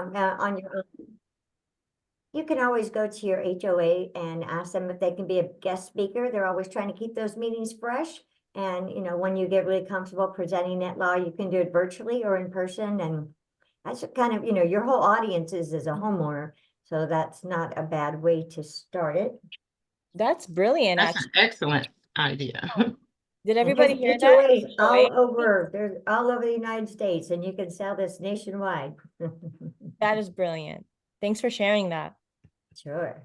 on your own. You can always go to your HOA and ask them if they can be a guest speaker. They're always trying to keep those meetings fresh. And, when you get really comfortable presenting Netlaw, you can do it virtually or in person. And that's kind of, your whole audience is as a homeowner. So that's not a bad way to start it. That's brilliant, That's actually. an excellent idea. Did And everybody there's hear that? HOAs HOA? they're all over the United States, and you can sell this nationwide. That is brilliant. Thanks for sharing that. Sure.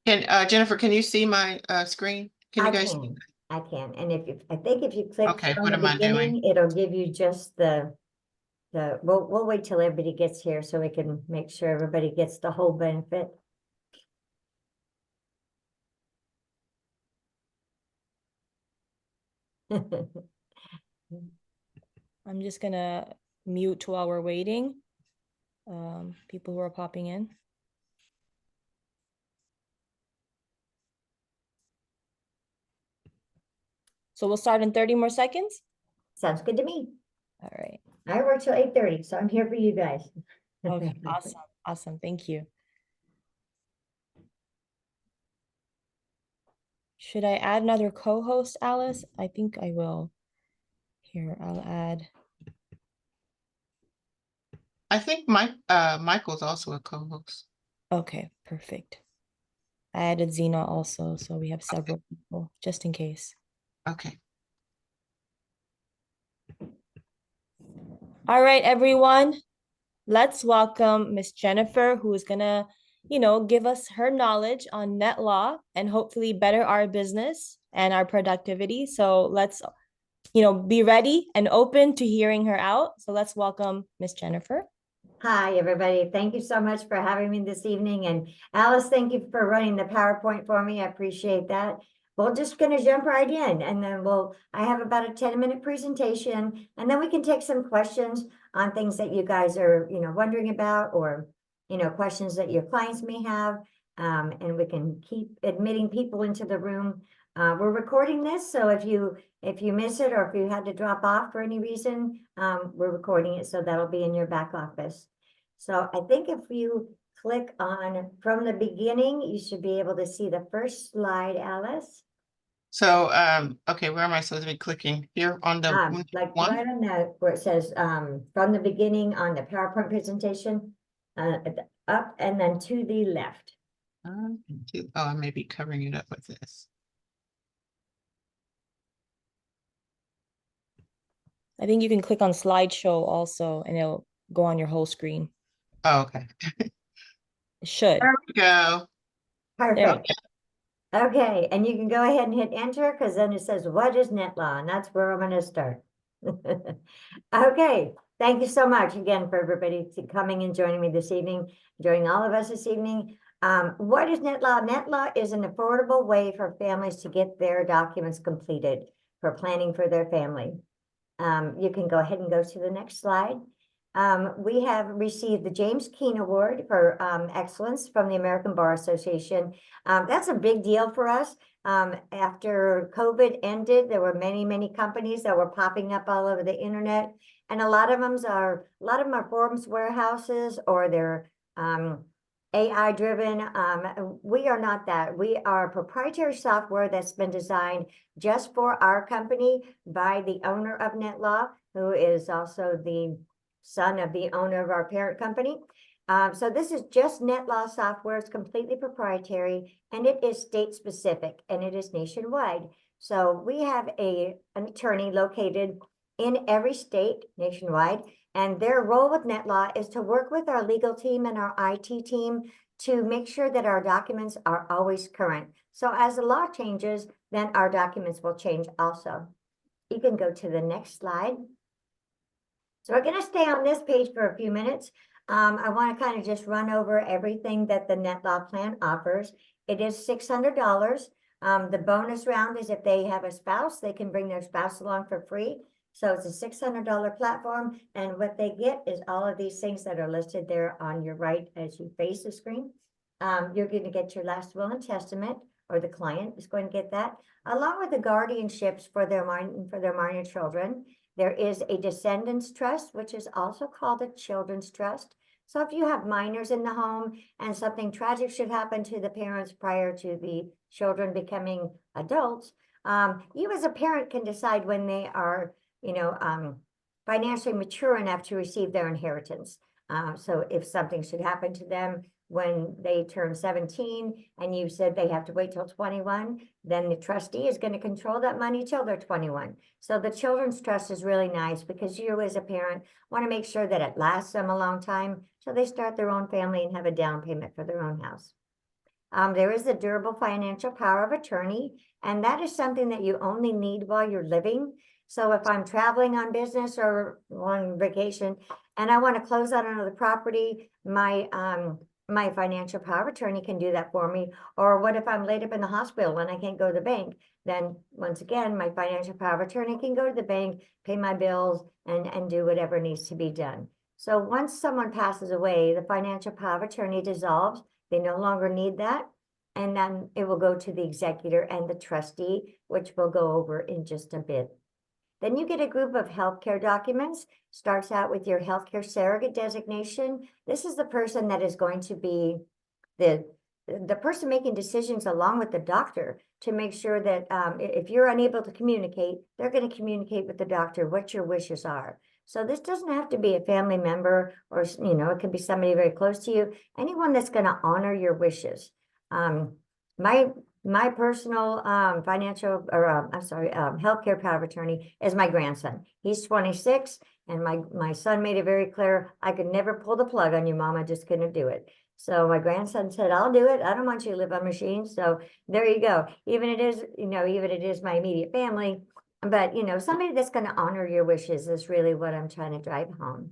Jennifer, can you see my screen? Can you guys? I can. And I think if you click Okay, from what the am I doing? beginning, it'll give you just we'll wait till everybody gets here so we can make sure everybody gets the whole benefit. I'm just gonna mute while we're waiting. People who are popping in. So we'll start in 30 more seconds. Sounds good to me. All right. I work till 8:30, so I'm here for you guys. Okay, awesome. Awesome. Thank you. Should I add another co-host, Alice? I think I will. Here, I'll add. I think Michael's also a co-host. Okay, perfect. I added Zena also, so we have several people, just in case. Okay. All right, everyone. Let's welcome Miss Jennifer, who is gonna, give us her knowledge on Netlaw and hopefully better our business and our productivity. So let's, be ready and open to hearing her out. So let's welcome Miss Jennifer. Hi, everybody. Thank you so much for having me this evening. And Alice, thank you for running the PowerPoint for me. I appreciate that. We're just going to jump right in, and then I have about a 10-minute presentation, and then we can take some questions on things that you guys are, wondering about, or, questions that your clients may have. And we can keep admitting people into the room. We're recording this, so if you miss it, or if you had to drop off for any reason, we're recording it, so that'll be in your back office. So I think if you click on from the beginning, you should be able to see the first slide, Alice. So, okay, where am I supposed to be clicking? Here on the like one? right on that where it says from the beginning on the PowerPoint presentation, up and then to the left. I may be covering it up with this. I think you can click on slideshow also, and it'll go on your whole screen. Oh, okay. It should. There we go. Perfect. Okay, and you can go ahead and hit enter, because then it says, what is Netlaw? And that's where I'm going to start. Okay, thank you so much again for everybody coming and joining me this evening, joining all of us this evening. What is Netlaw? Netlaw is an affordable way for families to get their documents completed for planning for their family. You can go ahead and go to the next slide. We have received the James Keene Award for excellence from the American Bar Association. That's a big deal for us. After COVID ended, there were many, many companies that were popping up all over the internet, and a lot of them are forms warehouses, or they're AI driven. We are not that. We are proprietary software that's been designed just for our company by the owner of Netlaw, who is also the son of the owner of our parent company. So this is just Netlaw software. It's completely proprietary, and it is state specific, and it is nationwide. So we have an attorney located in every state nationwide, and their role with Netlaw is to work with our legal team and our IT team to make sure that our documents are always current. So as the law changes, then our documents will change also. You can go to the next slide. So we're going to stay on this page for a few minutes. I want to kind of just run over everything that the Netlaw plan offers. It is $600. The bonus round is if they have a spouse, they can bring their spouse along for free. So it's a $600 platform, and what they get is all of these things that are listed there on your right as you face the screen. You're going to get your last will and testament, or the client is going to get that, along with the guardianships for their minor children. There is a descendants trust, which is also called a children's trust. So if you have minors in the home and something tragic should happen to the parents prior to the children becoming adults, you as a parent can decide when they are, financially mature enough to receive their inheritance. So if something should happen to them when they turn 17 and you said they have to wait till 21, then the trustee is going to control that money till they're 21. So the children's trust is really nice because you as a parent want to make sure that it lasts them a long time so they start their own family and have a down payment for their own house. There is a durable financial power of attorney, and that is something that you only need while you're living. So if I'm traveling on business or on vacation and I want to close out another property, my financial power of attorney can do that for me. Or what if I'm laid up in the hospital and I can't go to the bank? Then once again, my financial power of attorney can go to the bank, pay my bills, and do whatever needs to be done. So once someone passes away, the financial power of attorney dissolves. They no longer need that. And then it will go to the executor and the trustee, which we'll go over in just a bit. Then you get a group of healthcare documents. Starts out with your healthcare surrogate designation. This is the person that is going to be the person making decisions along with the doctor to make sure that if you're unable to communicate, they're going to communicate with the doctor what your wishes are. So this doesn't have to be a family member or, it could be somebody very close to you, anyone that's going to honor your wishes. My personal financial, or healthcare power of attorney is my grandson. He's 26, and my son made it very clear, I could never pull the plug on you, Mom. I just couldn't do it. So my grandson said, I'll do it. I don't want you to live on machines. So there you go. Even it is my immediate family, but somebody that's going to honor your wishes is really what I'm trying to drive home.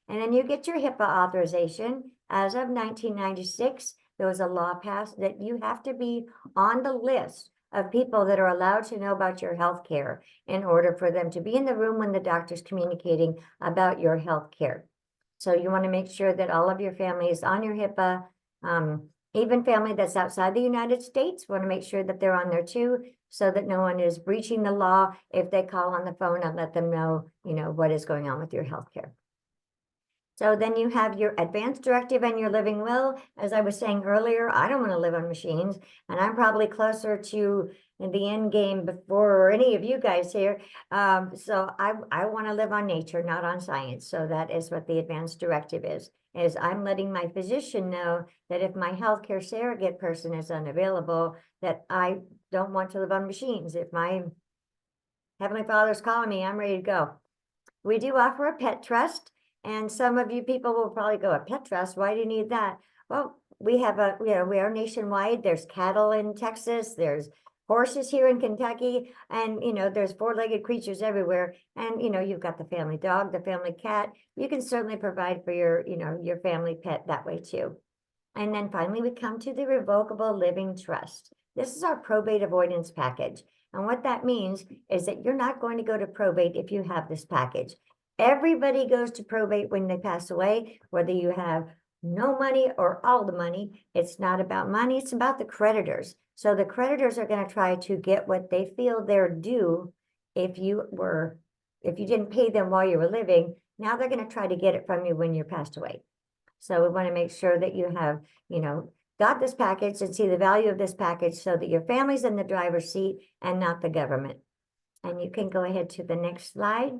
And then you get your HIPAA authorization. As of 1996, there was a law passed that you have to be on the list of people that are allowed to know about your health care in order for them to be in the room when the doctor's communicating about your health care. So you want to make sure that all of your family is on your HIPAA. Even family that's outside the United States, want to make sure that they're on there too, so that no one is breaching the law if they call on the phone and let them know, what is going on with your health care. So then you have your advance directive and your living will. As I was saying earlier, I don't want to live on machines, and I'm probably closer to the end game before any of you guys here. So I want to live on nature, not on science. So that is what the advance directive is I'm letting my physician know that if my healthcare surrogate person is unavailable, that I don't want to live on machines. If my Heavenly Father's calling me, I'm ready to go. We do offer a pet trust. And some of you people will probably go, a pet trust, why do you need that? Well, we have we are nationwide. There's cattle in Texas, there's horses here in Kentucky, and there's four-legged creatures everywhere. And you've got the family dog, the family cat. You can certainly provide for your family pet that way too. And then finally, we come to the revocable living trust. This is our probate avoidance package. And what that means is that you're not going to go to probate if you have this package. Everybody goes to probate when they pass away, whether you have no money or all the money. It's not about money, it's about the creditors. So the creditors are going to try to get what they feel they're due if you didn't pay them while you were living. Now they're going to try to get it from you when you're passed away. So we want to make sure that you have, got this package and see the value of this package so that your family's in the driver's seat and not the government. And you can go ahead to the next slide.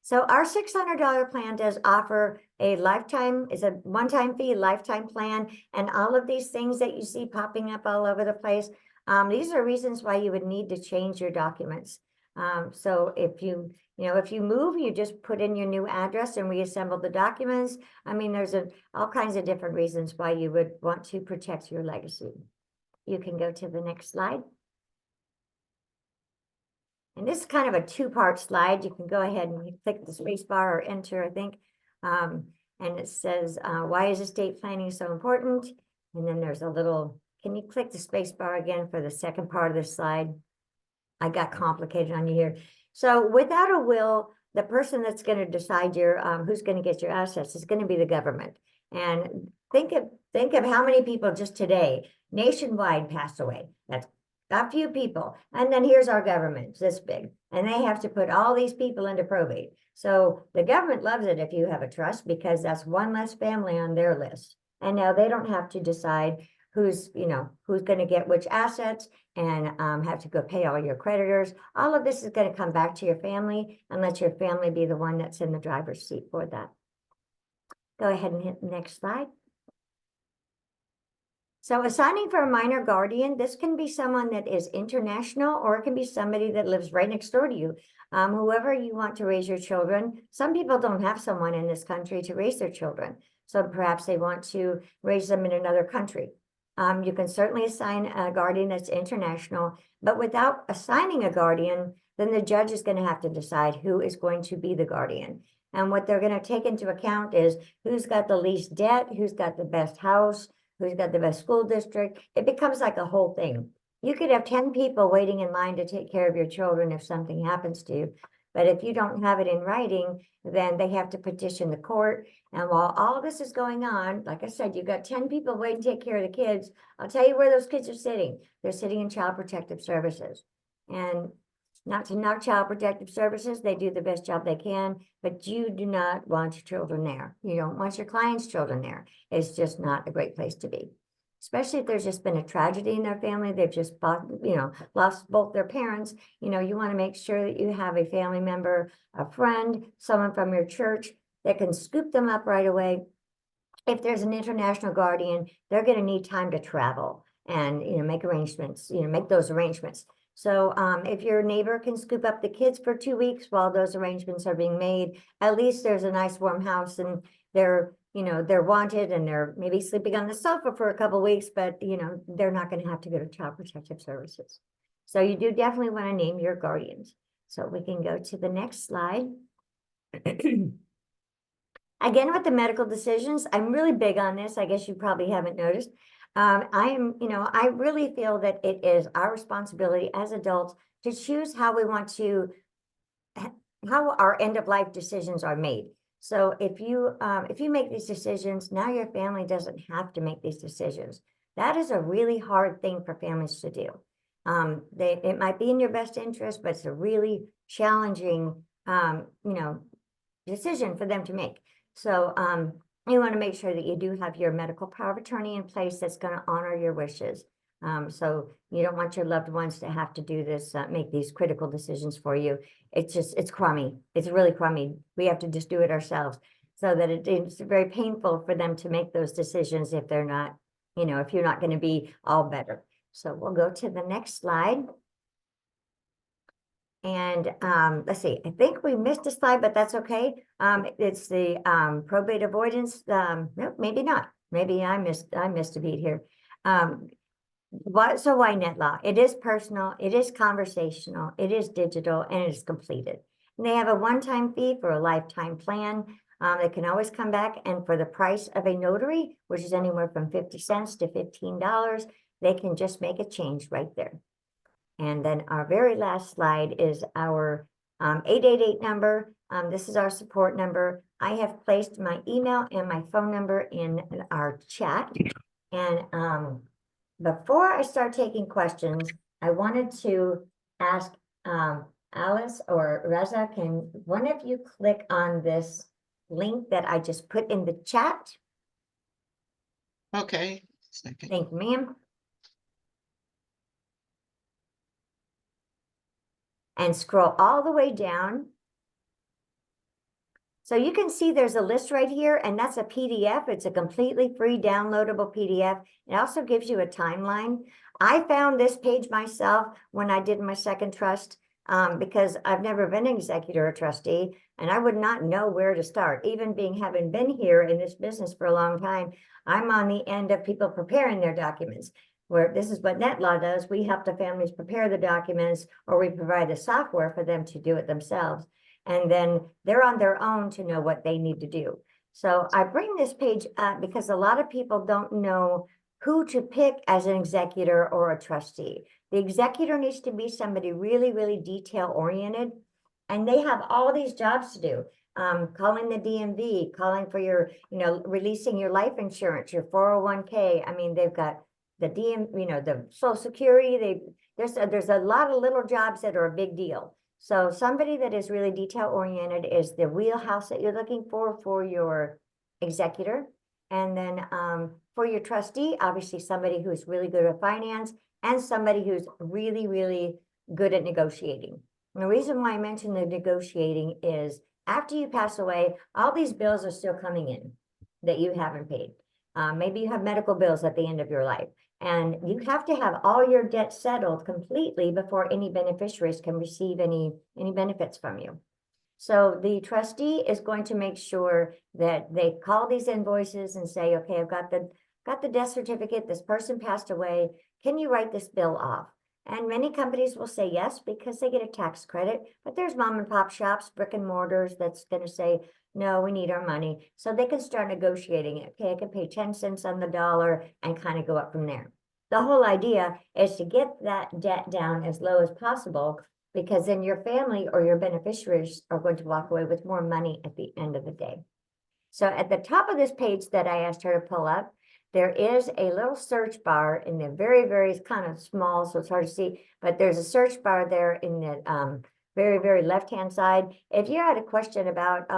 So our $600 plan does offer a one-time fee, lifetime plan, and all of these things that you see popping up all over the place. These are reasons why you would need to change your documents. So if you move, you just put in your new address and reassemble the documents. I mean, there's all kinds of different reasons why you would want to protect your legacy. You can go to the next slide. And this is kind of a two-part slide. You can go ahead and click the space bar or enter, I think. And it says, why is estate planning so important? And then there's a little, can you click the space bar again for the second part of the slide? I got complicated on you here. So without a will, the person that's going to decide who's going to get your assets is going to be the government. And think of how many people just today nationwide passed away. That's a few people. And then here's our government, this big. and they have to put all these people into probate. So the government loves it if you have a trust, because that's one less family on their list. And now they don't have to decide who's going to get which assets, and have to go pay all your creditors. All of this is going to come back to your family, and let your family be the one that's in the driver's seat for that. Go ahead and hit the next slide. So assigning for a minor guardian, this can be someone that is international, or it can be somebody that lives right next door to you. Whoever you want to raise your children. Some people don't have someone in this country to raise their children, so perhaps they want to raise them in another country. You can certainly assign a guardian that's international, but without assigning a guardian, then the judge is going to have to decide who is going to be the guardian. And what they're going to take into account is who's got the least debt, who's got the best house, who's got the best school district. It becomes like a whole thing. You could have 10 people waiting in line to take care of your children if something happens to you. But if you don't have it in writing, then they have to petition the court. And while all this is going on, like I said, you've got 10 people waiting to take care of the kids. I'll tell you where those kids are sitting. They're sitting in Child Protective Services. And not to knock Child Protective Services, they do the best job they can, but you do not want your children there. You don't want your clients' children there. It's just not a great place to be. Especially if there's just been a tragedy in their family, they've just lost both their parents. You want to make sure that you have a family member, a friend, someone from your church that can scoop them up right away. If there's an international guardian, they're going to need time to travel and make arrangements, make those arrangements. So if your neighbor can scoop up the kids for 2 weeks while those arrangements are being made, at least there's a nice warm house, and they're wanted, and they're maybe sleeping on the sofa for a couple of weeks, but they're not going to have to go to Child Protective Services. So you do definitely want to name your guardians. So we can go to the next slide. Again, with the medical decisions, I'm really big on this. I guess you probably haven't noticed. I really feel that it is our responsibility as adults to choose how our end of life decisions are made. So if you make these decisions, now your family doesn't have to make these decisions. That is a really hard thing for families to do. It might be in your best interest, but it's a really challenging, decision for them to make. So you want to make sure that you do have your medical power of attorney in place that's going to honor your wishes. So you don't want your loved ones to have to do this, make these critical decisions for you. It's crummy. It's really crummy. We have to just do it ourselves, so that it's very painful for them to make those decisions if they're not, if you're not going to be all better. So we'll go to the next slide. And let's see, I think we missed a slide, but that's okay. It's the probate avoidance. Nope, maybe not. Maybe I missed a beat here. Why Netlaw? It is personal, it is conversational, it is digital, and it is completed. And they have a one-time fee for a lifetime plan. They can always come back, and for the price of a notary, which is anywhere from 50 cents to $15, they can just make a change right there. And then our very last slide is our 888 number. This is our support number. I have placed my email and my phone number in our chat. And before I start taking questions, I wanted to ask Alice or Raza, can one of you click on this link that I just put in the chat? Okay. Second. Thank you, ma'am. And scroll all the way down. So you can see there's a list right here, and that's a PDF. It's a completely free downloadable PDF. It also gives you a timeline. I found this page myself when I did my second trust, because I've never been an executor or trustee, and I would not know where to start. Even having been here in this business for a long time, I'm on the end of people preparing their documents. Where this is what Netlaw does. We help the families prepare the documents, or we provide the software for them to do it themselves. And then they're on their own to know what they need to do. So I bring this page up because a lot of people don't know who to pick as an executor or a trustee. The executor needs to be somebody really, really detail oriented. And they have all these jobs to do. Calling the DMV, calling for your, releasing your life insurance, your 401k. I mean, they've got the the Social Security. There's a lot of little jobs that are a big deal. So somebody that is really detail oriented is the wheelhouse that you're looking for your executor. And then for your trustee, obviously somebody who's really good at finance and somebody who's really, really good at negotiating. And the reason why I mentioned the negotiating is after you pass away, all these bills are still coming in that you haven't paid. Maybe you have medical bills at the end of your life, and you have to have all your debt settled completely before any beneficiaries can receive any benefits from you. So the trustee is going to make sure that they call these invoices and say, okay, I've got the death certificate, this person passed away, can you write this bill off? And many companies will say yes, because they get a tax credit, but there's mom and pop shops, brick and mortars that's going to say, no, we need our money. So they can start negotiating it. Okay, I can pay 10 cents on the dollar and kind of go up from there. The whole idea is to get that debt down as low as possible, because then your family or your beneficiaries are going to walk away with more money at the end of the day. So at the top of this page that I asked her to pull up, there is a little search bar in the very, very kind of small, so it's hard to see, but there's a search bar there in the very, very left-hand side. If you had a question about,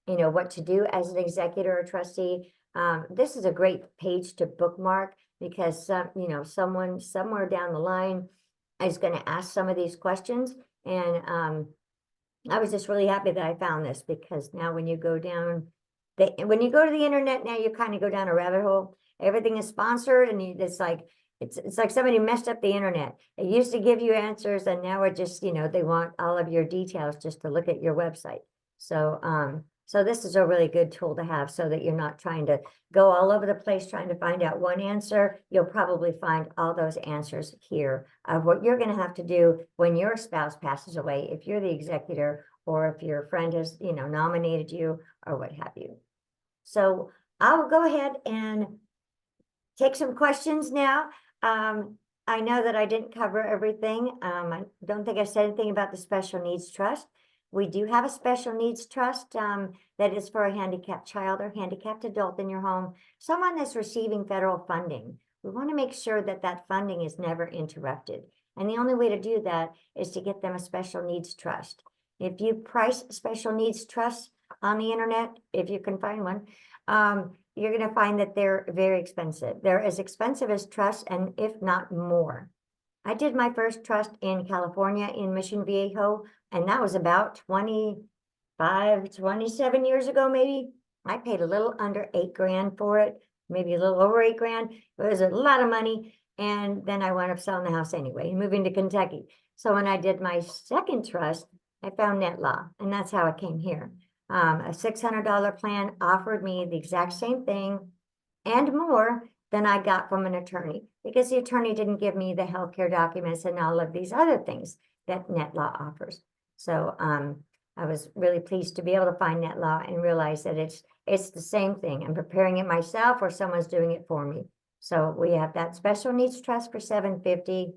what to do as an executor or trustee, this is a great page to bookmark, because, someone somewhere down the line is going to ask some of these questions. And I was just really happy that I found this, because now when you go down, when you go to the internet now, you kind of go down a rabbit hole. Everything is sponsored, and it's like somebody messed up the internet. It used to give you answers, and now it just, they want all of your details just to look at your website. So this is a really good tool to have, so that you're not trying to go all over the place trying to find out one answer. You'll probably find all those answers here of what you're going to have to do when your spouse passes away, if you're the executor, or if your friend has, nominated you, or what have you. So I'll go ahead and take some questions now. I know that I didn't cover everything. I don't think I said anything about the special needs trust. We do have a special needs trust that is for a handicapped child or handicapped adult in your home, someone that's receiving federal funding. We want to make sure that that funding is never interrupted. And the only way to do that is to get them a special needs trust. If you price special needs trusts on the internet, if you can find one, you're going to find that they're very expensive. They're as expensive as trusts, and if not more. I did my first trust in California in Mission Viejo, and that was about 27 years ago, maybe. I paid a little under $8,000 for it, maybe a little over $8,000. It was a lot of money. And then I wound up selling the house anyway, moving to Kentucky. So when I did my second trust, I found Netlaw, and that's how I came here. A $600 plan offered me the exact same thing and more than I got from an attorney, because the attorney didn't give me the healthcare documents and all of these other things that Netlaw offers. So I was really pleased to be able to find Netlaw and realize that it's the same thing. I'm preparing it myself, or someone's doing it for me. So we have that special needs trust for $750.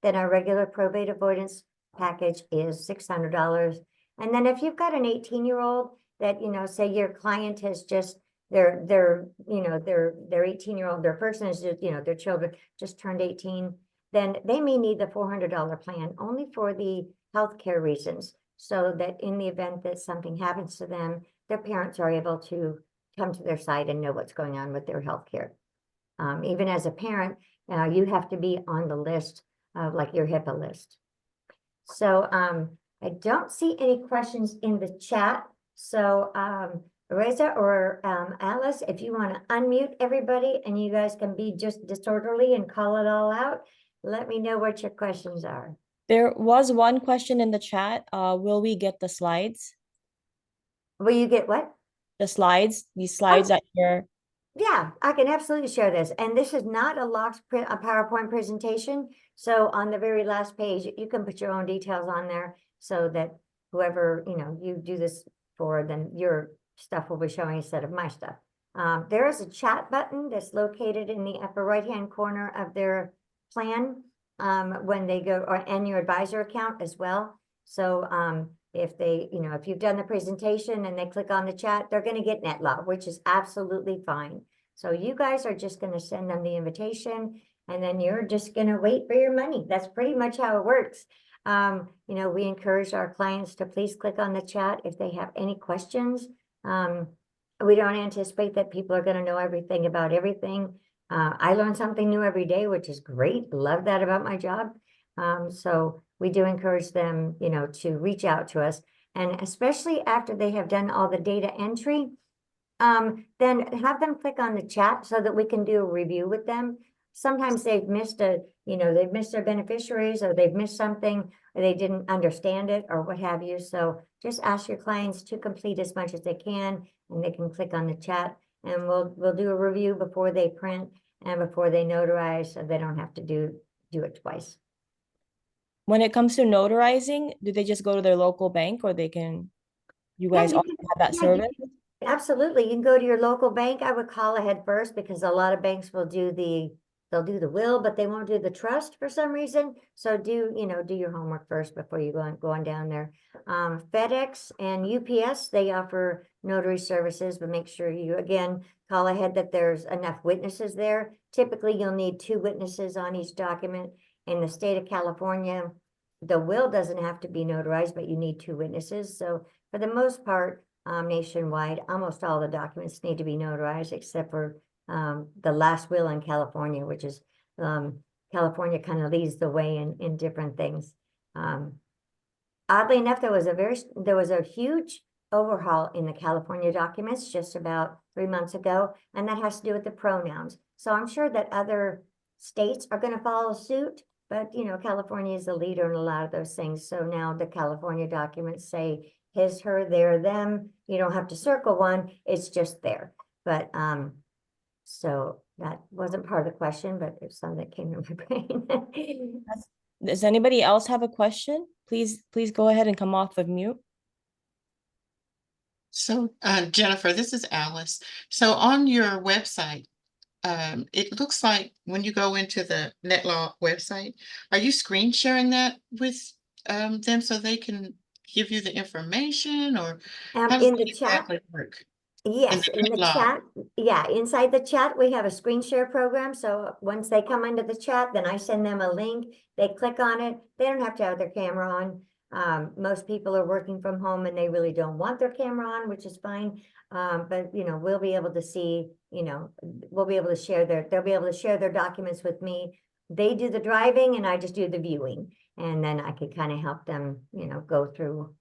Then our regular probate avoidance package is $600. And then if you've got an 18-year-old that, say your client has just, their 18-year-old, their person is just, their children just turned 18, then they may need the $400 plan only for the healthcare reasons, so that in the event that something happens to them, their parents are able to come to their side and know what's going on with their healthcare. Even as a parent, you have to be on the list, like your HIPAA list. So I don't see any questions in the chat. So Raza or Alice, if you want to unmute everybody and you guys can be just disorderly and call it all out, let me know what your questions are. There was one question in the chat. Will we get the slides? Will you get what? The slides, these slides that you're... Yeah, I can absolutely share this. And this is not a locked a PowerPoint presentation. So on the very last page, you can put your own details on there, so that whoever, you do this for, then your stuff will be showing instead of my stuff. There is a chat button that's located in the upper right-hand corner of their plan when they go, and your advisor account as well. So if they, if you've done the presentation and they click on the chat, they're going to get Netlaw, which is absolutely fine. So you guys are just going to send them the invitation, and then you're just going to wait for your money. That's pretty much how it works. You know, we encourage our clients to please click on the chat if they have any questions. We don't anticipate that people are going to know everything about everything. I learn something new every day, which is great. Love that about my job. So we do encourage them, you know, to reach out to us. And especially after they have done all the data entry, then have them click on the chat so that we can do a review with them. Sometimes they've missed they've missed their beneficiaries, or they've missed something, or they didn't understand it, or what have you. So just ask your clients to complete as much as they can, and they can click on the chat, and we'll do a review before they print and before they notarize, so they don't have to do it twice. When it comes to notarizing, do they just go to their local bank, or you Yeah, guys you also can, have that yeah, service? absolutely. You can go to your local bank. I would call ahead first, because a lot of banks will they'll do the will, but they won't do the trust for some reason. So do your homework first before you go on down there. FedEx and UPS, they offer notary services, but make sure you, again, call ahead that there's enough witnesses there. Typically, you'll need 2 witnesses on each document. In the state of California, the will doesn't have to be notarized, but you need 2 witnesses. So for the most part, nationwide, almost all the documents need to be notarized, except for the last will in California, which is California kind of leads the way in different things. Oddly enough, there was a huge overhaul in the California documents just about 3 months ago, and that has to do with the pronouns. So I'm sure that other states are going to follow suit, but California is the leader in a lot of those things. So now the California documents say his, her, their, them. You don't have to circle one, it's just there. But so that wasn't part of the question, but it's something that came to my brain. Does anybody else have a question? Please go ahead and come off of mute. So, Jennifer, this is Alice. So on your website, it looks like when you go into the Netlaw website, are you screen sharing that with them so they can give you the information, or how does In that the chat, exactly work? yes, In in the the Netlaw. chat, yeah, inside the chat, we have a screen share program. So once they come into the chat, then I send them a link. They click on it. They don't have to have their camera on. Most people are working from home and they really don't want their camera on, which is fine. But we'll be able to see, we'll be able to share they'll be able to share their documents with me. They do the driving and I just do the viewing. And then I could kind of help them, go through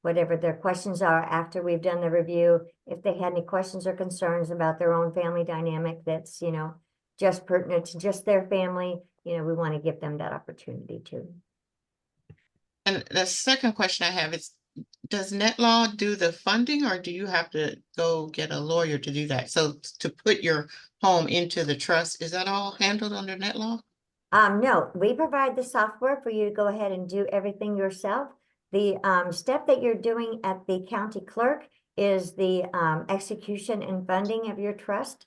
whatever their questions are after we've done the review. If they had any questions or concerns about their own family dynamic that's, just pertinent to just their family, we want to give them that opportunity too. And the second question I have is, does Netlaw do the funding, or do you have to go get a lawyer to do that? So to put your home into the trust, is that all handled under Netlaw? No, we provide the software for you to go ahead and do everything yourself. The step that you're doing at the county clerk is the execution and funding of your trust.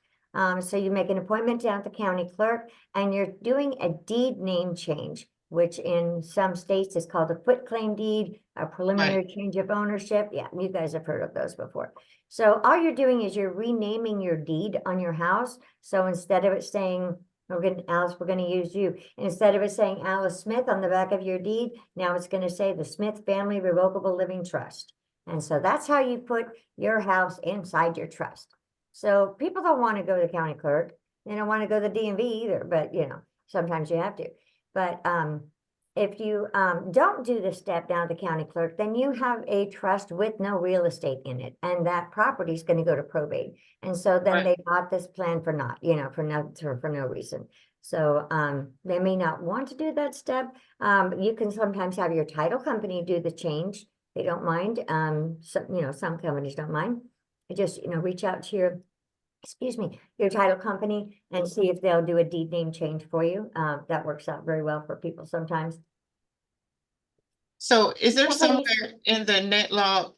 So you make an appointment down at the county clerk, and you're doing a deed name change, which in some states is called a quitclaim deed, a preliminary change of ownership. Yeah, you guys have heard of those before. So all you're doing is you're renaming your deed on your house. So instead of it saying, Alice, we're going to use you. Instead of it saying Alice Smith on the back of your deed, now it's going to say the Smith Family Revocable Living Trust. And so that's how you put your house inside your trust. So people don't want to go to the county clerk. They don't want to go to the DMV either, but sometimes you have to. But if you don't do the step down to the county clerk, then you have a trust with no real estate in it, and that property is going to go to probate. And so then they bought this plan for not, for no reason. So they may not want to do that step. You can sometimes have your title company do the change. They don't mind. Some companies don't mind. You just reach out to your title company and see if they'll do a deed name change for you. That works out very well for people sometimes. So is there Somebody- somewhere in the Netlaw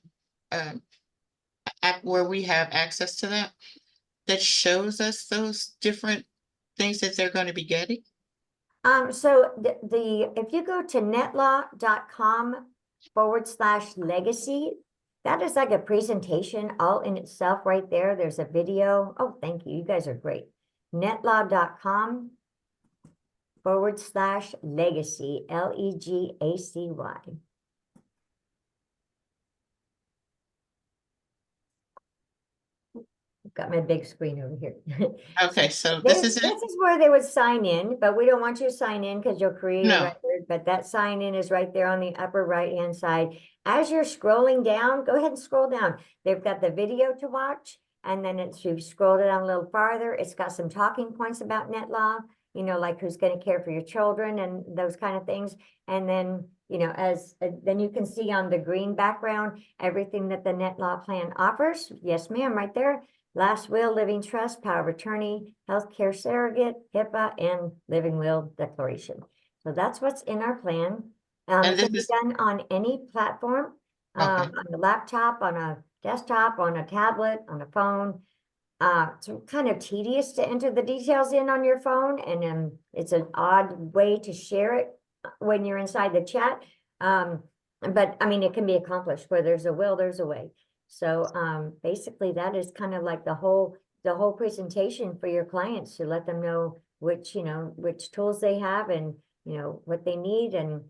app where we have access to that shows us those different things that they're going to be getting? So if you go to netlaw.com/legacy, that is like a presentation all in itself right there. There's a video. Oh, thank you. You guys are great. netlaw.com/legacy. /legacy, LEGACY. Got my big screen over here. Okay, so this is it? This is where they would sign in, but we don't want you to sign in because you'll create a No. record, but that sign in is right there on the upper right-hand side. As you're scrolling down, go ahead and scroll down. They've got the video to watch, and then if you scroll down a little farther, it's got some talking points about Netlaw, you know, like who's going to care for your children and those kind of things. And then, you know, then you can see on the green background, everything that the Netlaw plan offers. Yes, ma'am, right there. Last will, living trust, power of attorney, healthcare surrogate, HIPAA, and living will declaration. So that's what's in our plan. And It this can be is, done on any platform, okay, on a laptop, on a desktop, on a tablet, on a phone. It's kind of tedious to enter the details in on your phone, and it's an odd way to share it when you're inside the chat. But I mean, it can be accomplished. Where there's a will, there's a way. So basically that is kind of like the whole presentation for your clients, to let them know which, you know, which tools they have and, you know, what they need. And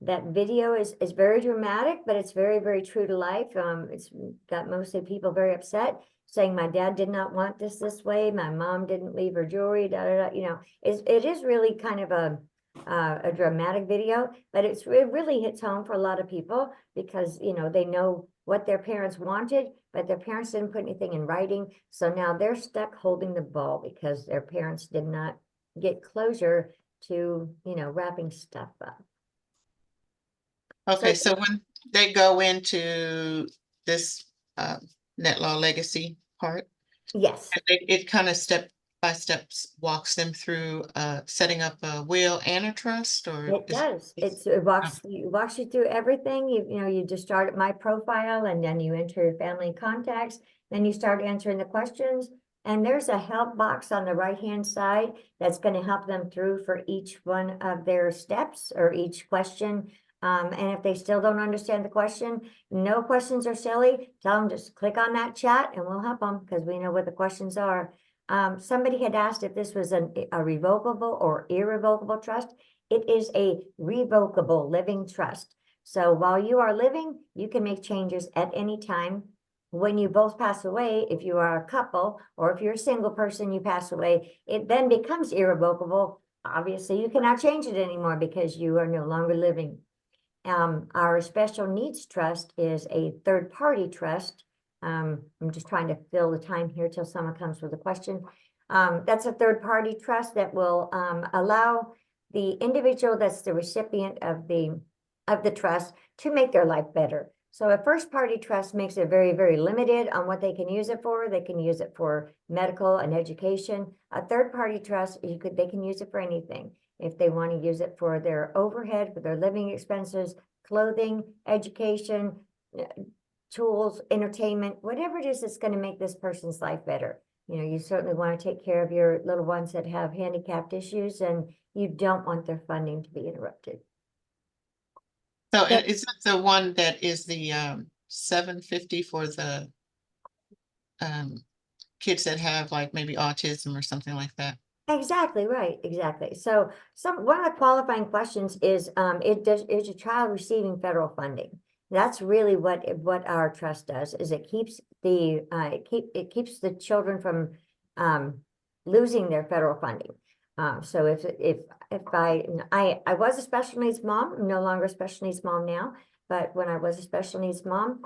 that video is very dramatic, but it's very, very true to life. It's got mostly people very upset, saying my dad did not want this way. My mom didn't leave her jewelry, da, da, da. You know, it is really kind of a dramatic video, but it really hits home for a lot of people because, you know, they know what their parents wanted, but their parents didn't put anything in writing. So now they're stuck holding the ball because their parents did not get closure to, you know, wrapping stuff up. okay, so when they go into this Netlaw legacy part, Yes. it kind of step by steps walks them through setting up a will and a trust, or It does. It walks you through everything. You know, you just start at my profile and then you enter your family contacts. Then you start answering the questions. And there's a help box on the right-hand side that's going to help them through for each one of their steps or each question. And if they still don't understand the question, no questions are silly. Tell them just click on that chat and we'll help them because we know what the questions are. Somebody had asked if this was a revocable or irrevocable trust. It is a revocable living trust. So while you are living, you can make changes at any time. When you both pass away, if you are a couple or if you're a single person, you pass away, it then becomes irrevocable. Obviously, you cannot change it anymore because you are no longer living. Our special needs trust is a third-party trust. I'm just trying to fill the time here till someone comes with a question. That's a third-party trust that will allow the individual that's the recipient of the trust to make their life better. So a first-party trust makes it very, very limited on what they can use it for. They can use it for medical and education. A third-party trust, they can use it for anything. If they want to use it for their overhead, for their living expenses, clothing, education, tools, entertainment, whatever it is that's going to make this person's life better. You know, you certainly want to take care of your little ones that have handicapped issues, and you don't want their funding to be interrupted. So is that the one that is the $750 for the kids that have like maybe autism or something like that? Exactly right. Exactly. So one of the qualifying questions is is your child receiving federal funding? That's really what our trust does, is it keeps the keeps the children from losing their federal funding. So if I was a special needs mom, I'm no longer a special needs mom now, but when I was a special needs mom,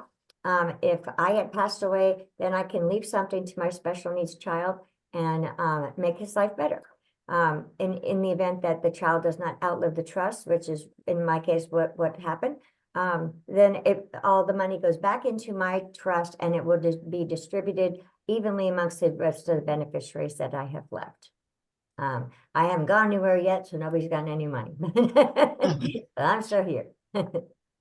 if I had passed away, then I can leave something to my special needs child and make his life better. In the event that the child does not outlive the trust, which is in my case what happened, then all the money goes back into my trust and it will just be distributed evenly amongst the rest of the beneficiaries that I have left. I haven't gone anywhere yet, so nobody's gotten any money, but I'm still here.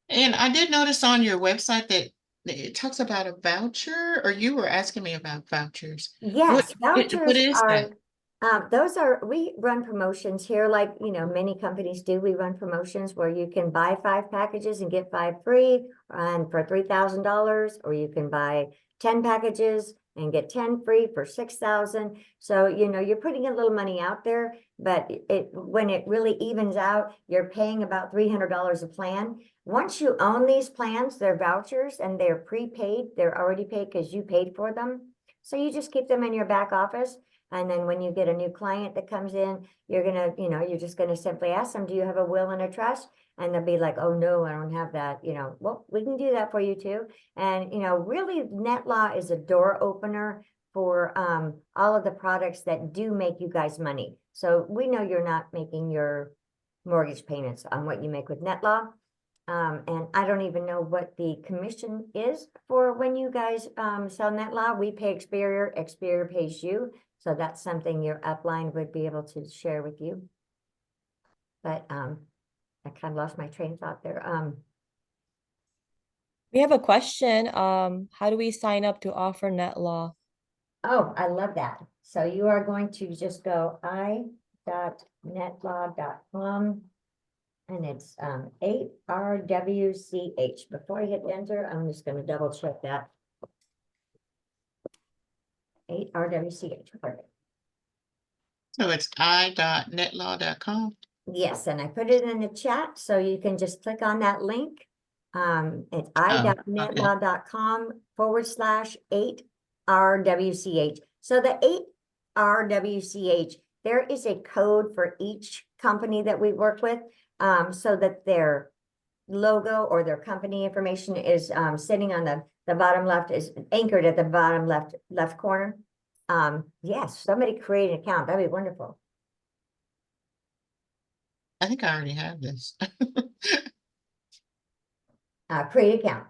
And I did notice on your website that it talks about a voucher, or you were asking me about vouchers. Yes, What vouchers is that? we run promotions here, like, you know, many companies do. We run promotions where you can buy 5 packages and get 5 free, and for $3,000, or you can buy 10 packages and get 10 free for 6,000. So, you know, you're putting a little money out there, but when it really evens out, you're paying about $300 a plan. Once you own these plans, they're vouchers and they're prepaid. They're already paid because you paid for them. So you just keep them in your back office. And then when you get a new client that comes in, you're gonna, you know, you're just gonna simply ask them, do you have a will and a trust? And they'll be like, oh, no, I don't have that. You know, well, we can do that for you too. And, you know, really Netlaw is a door opener for all of the products that do make you guys money. So we know you're not making your mortgage payments on what you make with Netlaw. And I don't even know what the commission is for when you guys sell Netlaw. We pay Experior, Experior pays you. So that's something your upline would be able to share with you. But I kind of lost my train of thought there. We have a question. How do we sign up to offer Netlaw? Oh, I love that. So you are going to just go i.netlaw.com and it's 8RWCH. Before I hit enter, I'm just going to double check that. 8RWCH. Perfect. So it's i.netlaw.com. Yes, and I put it in the chat, so you can just click on that link. It's i.netlaw.com/8RWCH. So the 8RWCH, there is a code for each company that we work with, so that their logo or their company information is sitting on the bottom left, is anchored at the bottom left corner. Yes, somebody create an account. That'd be wonderful. I think I already have this. Create account.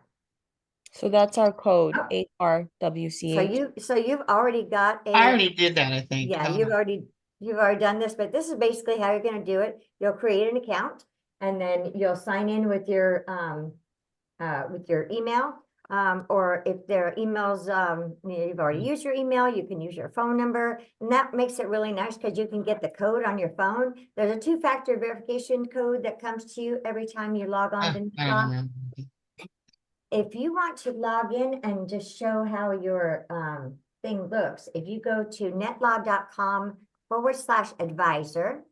So that's our code, Oh. 8RWCH. So you've already got I a, already did that, I think. yeah, Hold you've on. already done this, but this is basically how you're gonna do it. You'll create an account and then you'll sign in with your email. Or if their emails, you've already used your email, you can use your phone number, and that makes it really nice because you can get the code on your phone. There's a 2-factor verification code that comes to you every time you log on to I don't Netlaw. remember. If you want to log in and just show how your thing looks, if you go to netlaw.com/advisor.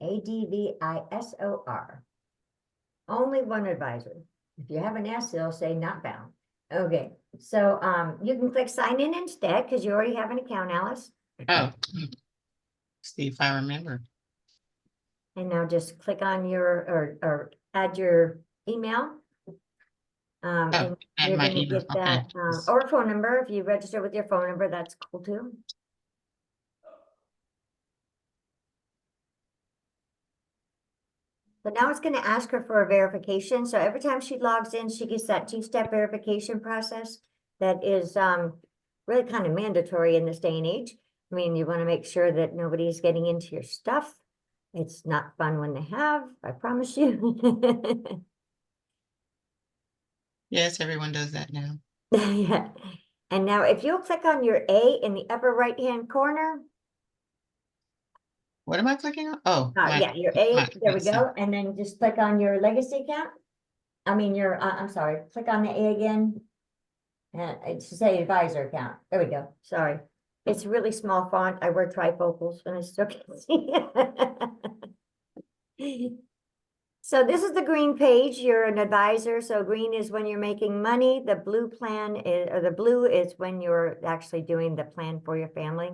ADVISOR. Only one advisor. If you have an S, it'll say not found. Okay, so you can click sign in instead because you already have an account, Alice. Oh, see if I remember. And now just click on your or add your email. And add you're my gonna email, get that okay. or phone number. If you register with your phone number, that's cool too. So now it's gonna ask her for a verification. So every time she logs in, she gets that 2-step verification process that is really kind of mandatory in this day and age. I mean, you want to make sure that nobody's getting into your stuff. It's not fun when they have, I promise you. Yes, everyone does that now. Yeah. And now if you'll click on your A in the upper right-hand corner. What am I clicking on? Oh, Yeah, your A, there we so- go. And then just click on your legacy account. I mean, I'm sorry, click on the A again. And it should say advisor account. There we go. Sorry. It's really small font. I wear trifocals and I still can't see it. So this is the green page. You're an advisor. So green is when you're making money. The blue plan is, or the blue is when you're actually doing the plan for your family.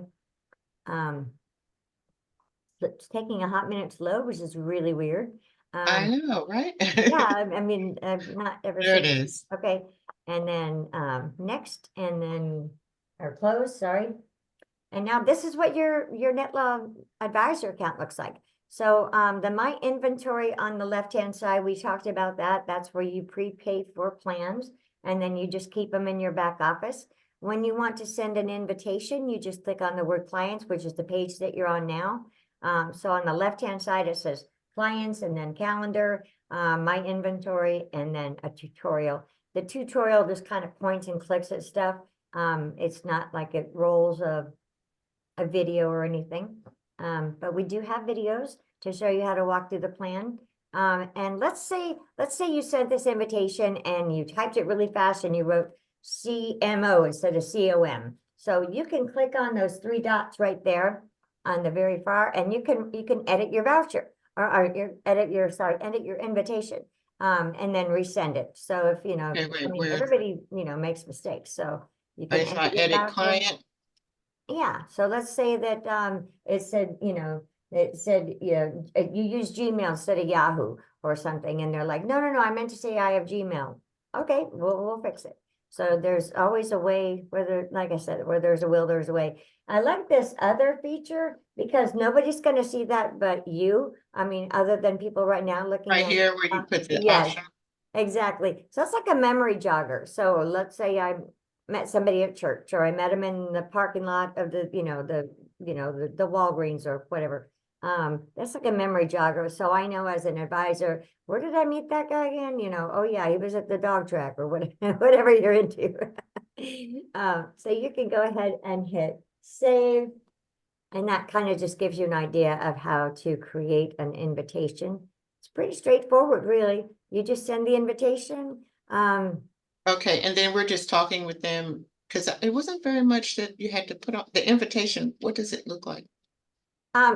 It's taking a hot minute to load, which is really weird. I know, right? Yeah, I mean, I've not ever There seen. it is. Okay, and then next, and then or close. Sorry, and now this is what your Netlaw advisor account looks like. So the my inventory on the left hand side, we talked about that. That's where you prepay for plans, and then you just keep them in your back office. When you want to send an invitation, you just click on the word clients, which is the page that you're on now. So on the left hand side, it says clients and then calendar, my inventory, and then a tutorial. The tutorial just kind of points and clicks at stuff. It's not like it rolls a video or anything. But we do have videos to show you how to walk through the plan. And let's say you sent this invitation and you typed it really fast and you wrote CMO instead of COM. So you can click on those three dots right there on the very far, and you can edit your voucher edit your invitation. And then resend it. So if, you know, Okay, I wait, mean, where, everybody, you know, makes mistakes, so you can if I edit your edit voucher. client, Yeah, so let's say that it said, you know, you use Gmail instead of Yahoo or something, and they're like, no, I meant to say I have Gmail. Okay, we'll fix it. So there's always a way, whether, like I said, where there's a will, there's a way. I like this other feature because nobody's gonna see that but you. I mean, other than people right now looking right at. here where you put the Yes, option. exactly. So it's like a memory jogger. So let's say I met somebody at church, or I met him in the parking lot of the Walgreens or whatever. That's like a memory jogger. So I know as an advisor, where did I meet that guy again? You know, oh yeah, he was at the dog track or whatever you're into. So you can go ahead and hit save. And that kind of just gives you an idea of how to create an invitation. It's pretty straightforward, really. You just send the invitation. Okay, and then we're just talking with them, because it wasn't very much that you had to put on the invitation. What does it look like?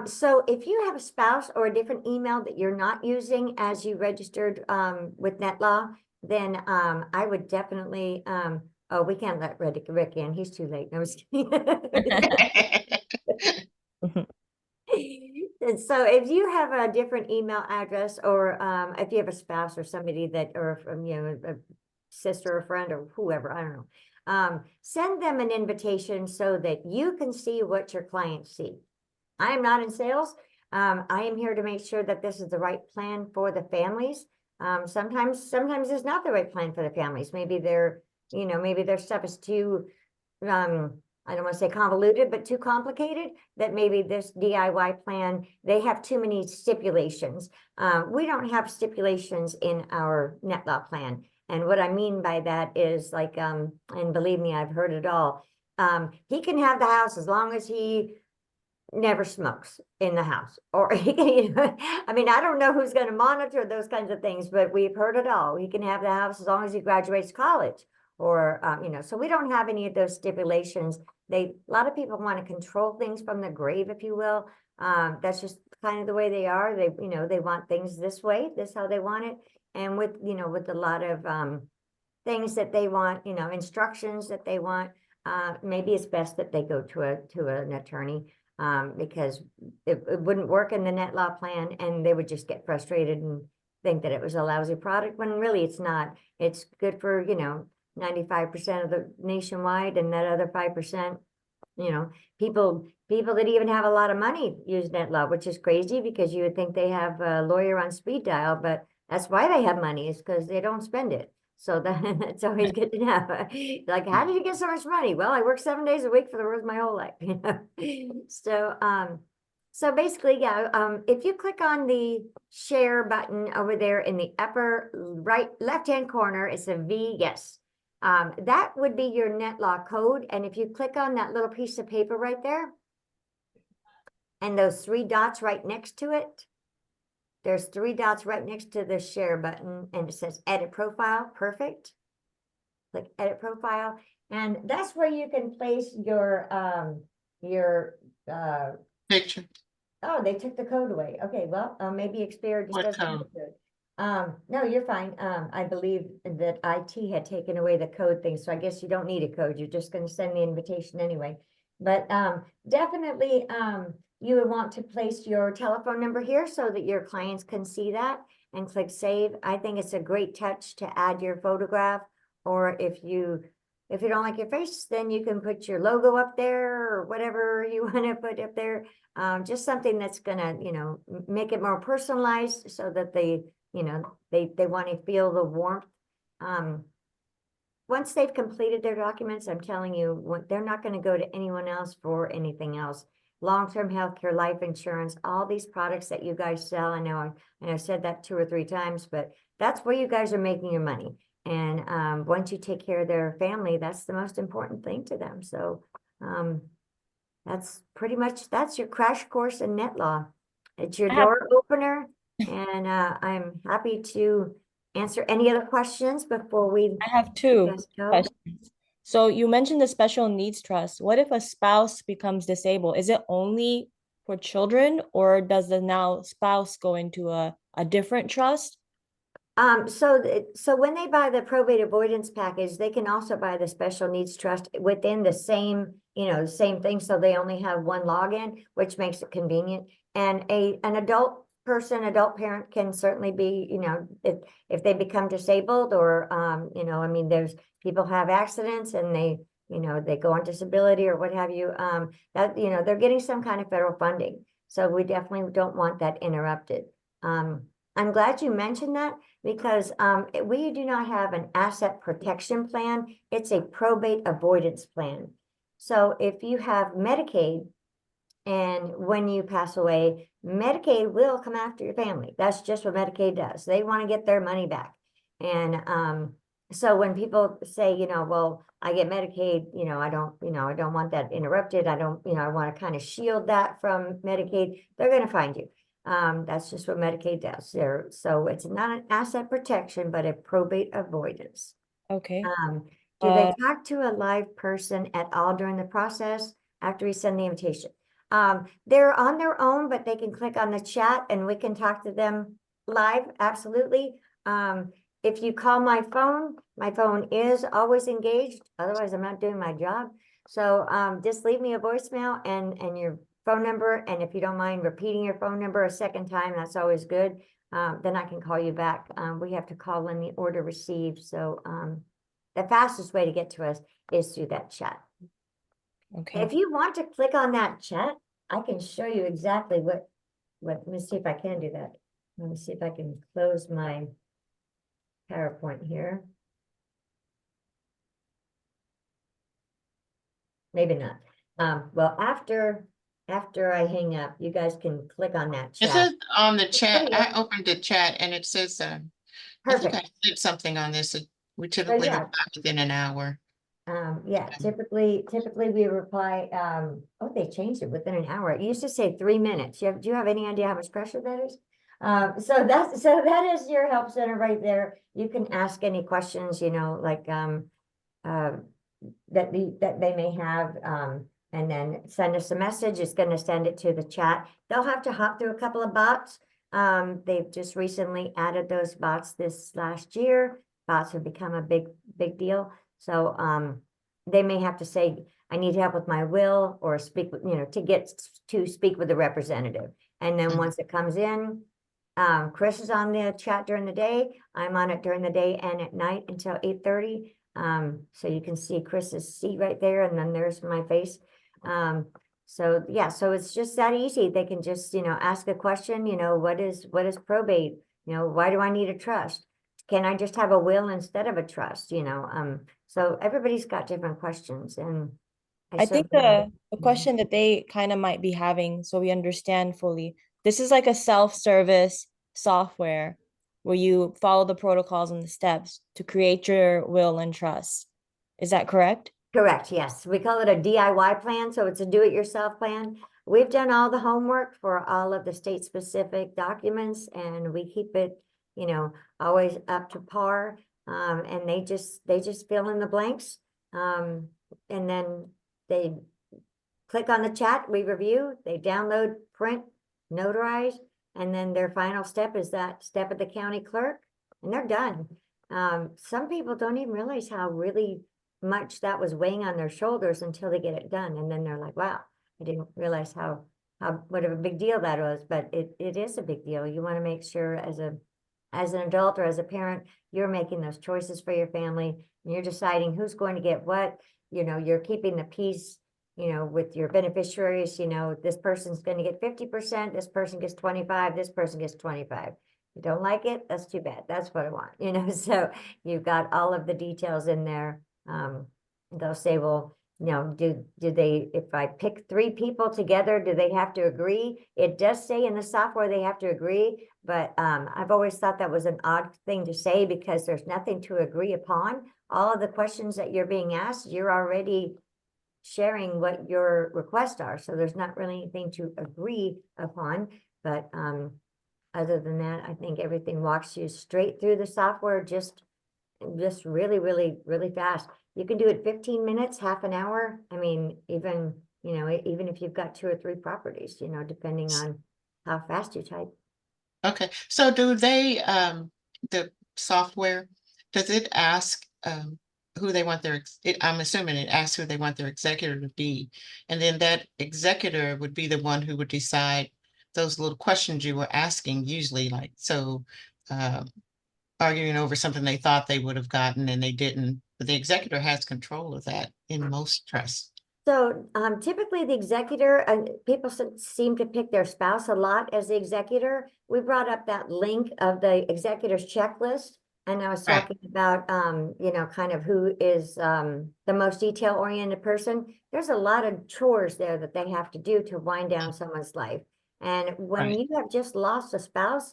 So if you have a spouse or a different email that you're not using as you registered with Netlaw, then I would definitely oh, we can't let Rick in. He's too late. No, I was kidding. And so if you have a different email address, or if you have a spouse or somebody that, or you know, a sister or friend or whoever, I don't know, send them an invitation so that you can see what your clients see. I am not in sales. I am here to make sure that this is the right plan for the families. Sometimes it's not the right plan for the families. Maybe maybe their stuff is too, I don't want to say convoluted, but too complicated, that maybe this DIY plan, they have too many stipulations. We don't have stipulations in our Netlaw plan. And what I mean by that is like, and believe me, I've heard it all. He can have the house as long as he never smokes in the house, or I mean, I don't know who's going to monitor those kinds of things, but we've heard it all. He can have the house as long as he graduates college, or so we don't have any of those stipulations. A lot of people want to control things from the grave, if you will. That's just kind of the way they are. They want things this way, this how they want it. And with a lot of things that they want, instructions that they want, maybe it's best that they go to an attorney. Because it wouldn't work in the Netlaw plan, and they would just get frustrated and think that it was a lousy product, when really it's not. It's good for 95% of the nationwide, and that other 5%, people that even have a lot of money use Netlaw, which is crazy because you would think they have a lawyer on speed dial, but that's why they have money, is because they don't spend it. So that's always good to know. Like, how did you get so much money? Well, I work 7 days a week for the rest of my whole life. So basically, yeah. If you click on the share button over there in the upper right left-hand corner, it's a V. Yes, that would be your Netlaw code. And if you click on that little piece of paper right there, and those three dots right next to it. There's three dots right next to the share button, and it says edit profile. Perfect. Click edit profile. And that's where you can place your Picture. oh, they took the code away. Okay, well, maybe Xperia just What doesn't have code? the code. No, you're fine. I believe that IT had taken away the code thing, so I guess you don't need a code. You're just going to send the invitation anyway. But definitely, you would want to place your telephone number here so that your clients can see that, and click save. I think it's a great touch to add your photograph, or if you don't like your face, then you can put your logo up there or whatever you want to put up there. Just something that's gonna, make it more personalized, so that they want to feel the warmth. Once they've completed their documents, I'm telling you, they're not going to go to anyone else for anything else. Long-term healthcare, life insurance, all these products that you guys sell. I know I've said that 2 or 3 times, but that's where you guys are making your money. And once you take care of their family, that's the most important thing to them. So that's pretty much, that's your crash course in Netlaw. It's your I have- door opener, and I'm happy to answer any other questions before we I have let two you guys go. questions. So you mentioned the special needs trust. What if a spouse becomes disabled? Is it only for children, or does the now spouse go into a different trust? So when they buy the probate avoidance package, they can also buy the special needs trust within the same, the same thing. So they only have one login, which makes it convenient. And an adult person, adult parent can certainly be, if they become disabled or, I mean, there's people have accidents and they go on disability or what have you, they're getting some kind of federal funding. So we definitely don't want that interrupted. I'm glad you mentioned that because we do not have an asset protection plan. It's a probate avoidance plan. So if you have Medicaid and when you pass away, Medicaid will come after your family. That's just what Medicaid does. They want to get their money back. And so when people say, well, I get Medicaid, I don't want that interrupted. I don't, I want to kind of shield that from Medicaid. They're going to find you. That's just what Medicaid does there. So it's not an asset protection, but a probate avoidance. Okay. Do they Uh, talk to a live person at all during the process after we send the invitation? They're on their own, but they can click on the chat and we can talk to them live. Absolutely. If you call my phone is always engaged. Otherwise, I'm not doing my job. So just leave me a voicemail and your phone number. And if you don't mind repeating your phone number a second time, that's always good. Then I can call you back. We have to call when the order received. So the fastest way to get to us is through that chat. okay. If you want to click on that chat, I can show you exactly what, let me see if I can do that. Let me see if I can close my PowerPoint here. Maybe not. Well, after I hang up, you guys can click on that It chat. says on the chat, Video. I opened the chat and it says, I think I Perfect. did something on this. We typically yeah. reply within an hour. Yeah, typically we reply, they changed it within an hour. It used to say 3 minutes. Do you have any idea how much pressure that is? So that is your help center right there. You can ask any questions, like, that they may have, and then send us a message. It's going to send it to the chat. They'll have to hop through a couple of bots. They've just recently added those bots this last year. Bots have become a big deal. So they may have to say, I need help with my will or speak with, to speak with a representative. And then once it comes in, Chris is on the chat during the day. I'm on it during the day and at night until 8:30. So you can see Chris's seat right there, and then there's my face. So yeah, so it's just that easy. They can just, ask a question, what is probate? Why do I need a trust? Can I just have a will instead of a trust? So everybody's got different questions, and I think the question that they kind of might be having, so we understand fully, this is like a self-service software where you follow the protocols and the steps to create your will and trust. Is that correct? Correct, yes. We call it a DIY plan, so it's a do-it-yourself plan. We've done all the homework for all of the state-specific documents, and we keep it, always up to par. And they just fill in the blanks. And then they click on the chat, we review, they download, print, notarize, and then their final step is that step at the county clerk, and they're done. Some people don't even realize how really much that was weighing on their shoulders until they get it done. And then they're like, wow, I didn't realize how what a big deal that was, but it is a big deal. You want to make sure as an adult or as a parent, you're making those choices for your family and you're deciding who's going to get what, you're keeping the peace, with your beneficiaries, this person's going to get 50%, this person gets 25, this person gets 25. You don't like it, that's too bad. That's what I want, so you've got all of the details in there. They'll say, well, do they, if I pick 3 people together, do they have to agree? It does say in the software they have to agree, but I've always thought that was an odd thing to say because there's nothing to agree upon. All of the questions that you're being asked, you're already sharing what your requests are. So there's not really anything to agree upon. But other than that, I think everything walks you straight through the software, just really, really, really fast. You can do it 15 minutes, half an hour. I mean, even, you know, even if you've got 2 or 3 properties, you know, depending on how fast you type. Okay, so do they, the software, does it ask, who they want I'm assuming it asks who they want their executor to be. And then that executor would be the one who would decide those little questions you were asking usually, like, so, uh, arguing over something they thought they would have gotten and they didn't, but the executor has control of that in most trusts. So typically the executor, and people seem to pick their spouse a lot as the executor. We brought up that link of the executor's checklist. And I was Right. talking about, you know, kind of who is the most detail-oriented person. There's a lot of chores there that they have to do to wind down someone's life. And when Right. you have just lost a spouse,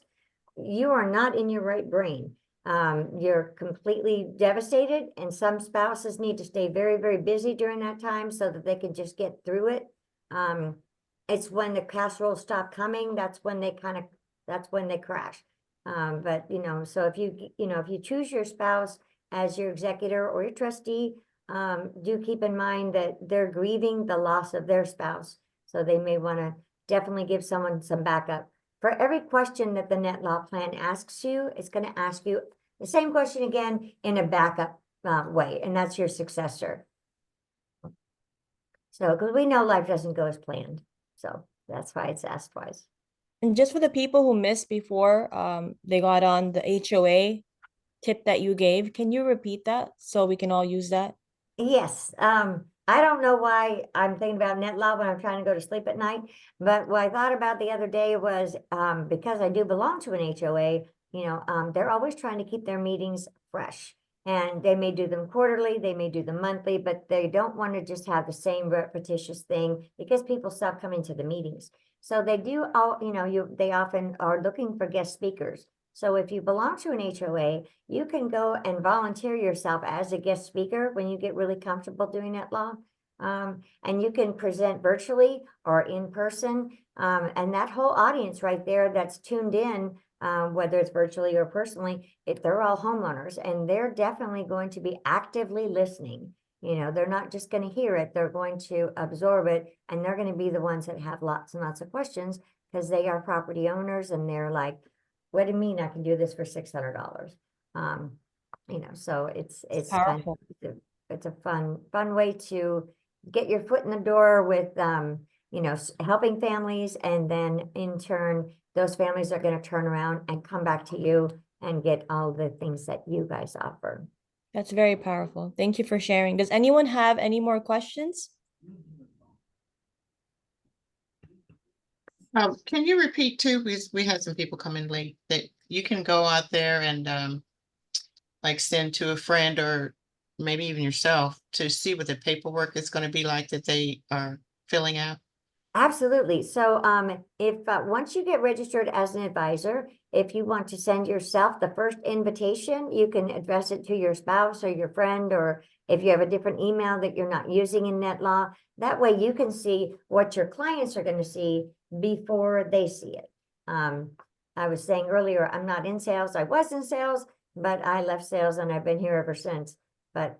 you are not in your right brain. You're completely devastated, and some spouses need to stay very, very busy during that time so that they can just get through it. It's when the casseroles stop coming, that's when they crash. But you know, so if you choose your spouse as your executor or your trustee, do keep in mind that they're grieving the loss of their spouse. So they may want to definitely give someone some backup. For every question that the Netlaw plan asks you, it's going to ask you the same question again in a backup way, and that's your successor. So, because we know life doesn't go as planned, so that's why it's asked twice. And just for the people who missed before, they got on the HOA tip that you gave, can you repeat that so we can all use that? Yes, I don't know why I'm thinking about Netlaw when I'm trying to go to sleep at night, but what I thought about the other day was because I do belong to an HOA, you know, they're always trying to keep their meetings fresh. And they may do them quarterly, they may do them monthly, but they don't want to just have the same repetitious thing because people stop coming to the meetings. So they do all, you know, they often are looking for guest speakers. So if you belong to an HOA, you can go and volunteer yourself as a guest speaker when you get really comfortable doing Netlaw. And you can present virtually or in person. And that whole audience right there that's tuned in, whether it's virtually or personally, if they're all homeowners, and they're definitely going to be actively listening. You know, they're not just going to hear it, they're going to absorb it, and they're going to be the ones that have lots and lots of questions because they are property owners and they're like, what do you mean I can do this for $600? You know, so it's kind Powerful. of, it's a fun way to get your foot in the door with you know, helping families, and then in turn those families are going to turn around and come back to you and get all the things that you guys offer. That's very powerful. Thank you for sharing. Does anyone have any more questions? Can you repeat too, because we had some people come in late, that you can go out there and like send to a friend or maybe even yourself to see what the paperwork is going to be like that they are filling out? Absolutely. So if once you get registered as an advisor, if you want to send yourself the first invitation, you can address it to your spouse or your friend, or if you have a different email that you're not using in Netlaw, that way you can see what your clients are going to see before they see it. I was saying earlier, I'm not in sales. I was in sales, but I left sales and I've been here ever since. But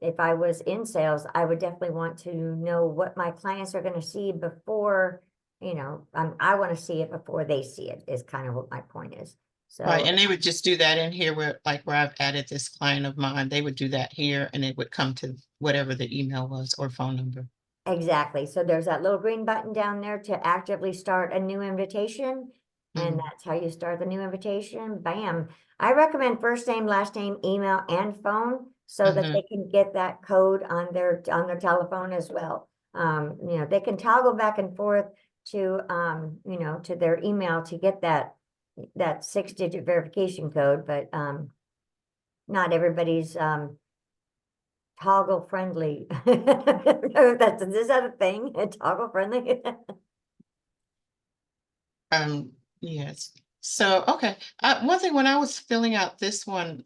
if I was in sales, I would definitely want to know what my clients are going to see before, you know, I want to see it before they see it, is kind of what my point is. Right, So and they would just do that in here where, like where I've added this client of mine, they would do that here and it would come to whatever the email was or phone number. exactly. So there's that little green button down there to actively start a new invitation. And Mhm. that's how you start the new invitation. Bam. I recommend first name, last name, email, and phone so that they can get that code on their telephone as well. You know, they can toggle back and forth to you know, to their email to get that 6-digit verification code, but not everybody's toggle friendly. Is that a thing? Toggle friendly? Yes. So, okay. One thing when I was filling out this one,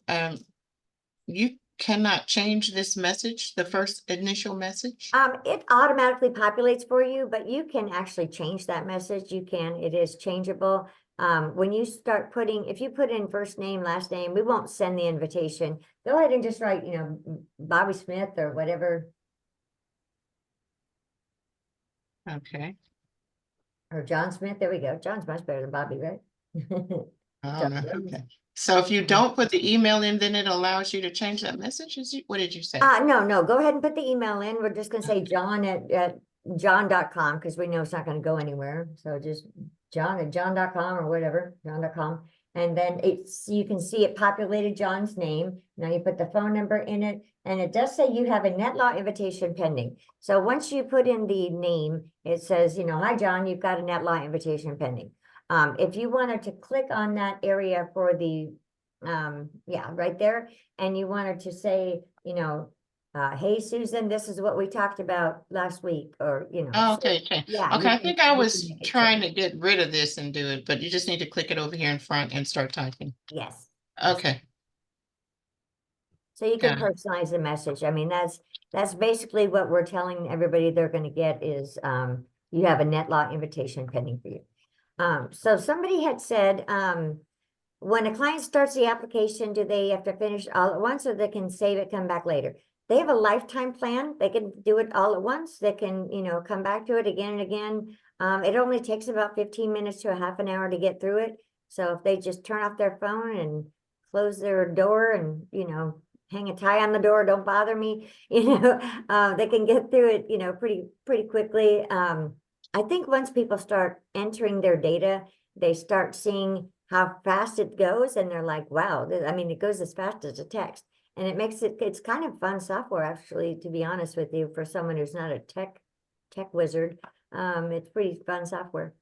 you cannot change this message, the first initial message? It automatically populates for you, but you can actually change that message. You can, it is changeable. When you start putting, if you put in first name, last name, we won't send the invitation. Go ahead and just write, Bobby Smith or whatever, Okay. or John Smith. There we go. John's much better than Bobby, right? Oh, John no, Jones. okay. So if you Mhm. don't put the email in, then it allows you to change that message? What did you say? No, go ahead and put the email in. We're just gonna say John at john.com because we know it's not gonna go anywhere. So just John at john.com or whatever, john.com. And then you can see it populated John's name. Now you put the phone number in it, and it does say you have a Netlaw invitation pending. So once you put in the name, it says, hi, John, you've got a Netlaw invitation pending. If you wanted to click on that area for the, yeah, right there, and you wanted to say, hey, Susan, this is what we talked about last week, or, Oh, so, okay, okay. yeah, Okay, I think I you can was make it trying change. to get rid of this and do it, but you just need to click it over here in front and start typing. Yes. Okay, So you can got it. personalize the message. I mean, that's basically what we're telling everybody they're gonna get is, you have a Netlaw invitation pending for you. So somebody had said, when a client starts the application, do they have to finish all at once, or they can save it, come back later? They have a lifetime plan. They can do it all at once. They can, come back to it again and again. It only takes about 15 minutes to a half an hour to get through it. So if they just turn off their phone and close their door and, hang a tie on the door, don't bother me, they can get through it, pretty quickly. I think once people start entering their data, they start seeing how fast it goes, and they're like, wow, I mean, it goes as fast as a text. And it makes it's kind of fun software, actually, to be honest with you, for someone who's not a tech wizard. It's pretty fun software.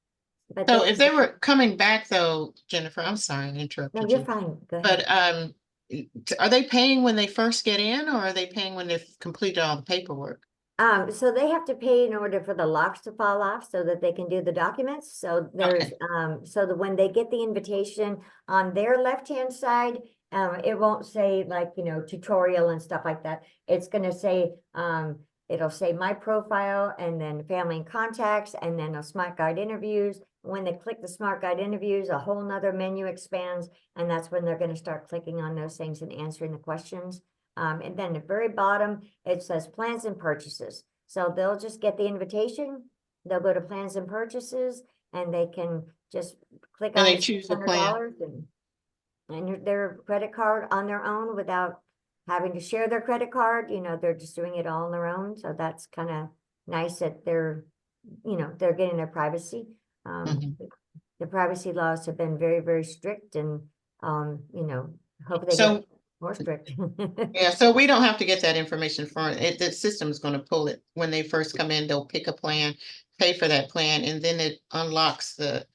But So if they were coming back though, Jennifer, I'm sorry, I no, interrupted you're you. fine. Go ahead. But are they paying when they first get in, or are they paying when they've completed all the paperwork? So they have to pay in order for the locks to fall off so that they can do the documents. So there's, Okay. so that when they get the invitation on their left-hand side, it won't say like, tutorial and stuff like that. It's gonna say, it'll say my profile and then family and contacts and then a smart guide interviews. When they click the smart guide interviews, a whole nother menu expands, and that's when they're gonna start clicking on those things and answering the questions. And then at the very bottom, it says plans and purchases. So they'll just get the invitation, they'll go to plans and purchases, and they can just click And on they the choose the plan. $600 and enter their credit card on their own without having to share their credit card. They're just doing it all on their own. So that's kind of nice that they're getting their privacy. Mhm. The privacy laws have been very, very strict, and hope they get So, more strict. yeah, so we don't have to get that information for it. The system's going to pull it when they first come in. They'll pick a plan, pay for that plan, and then it unlocks the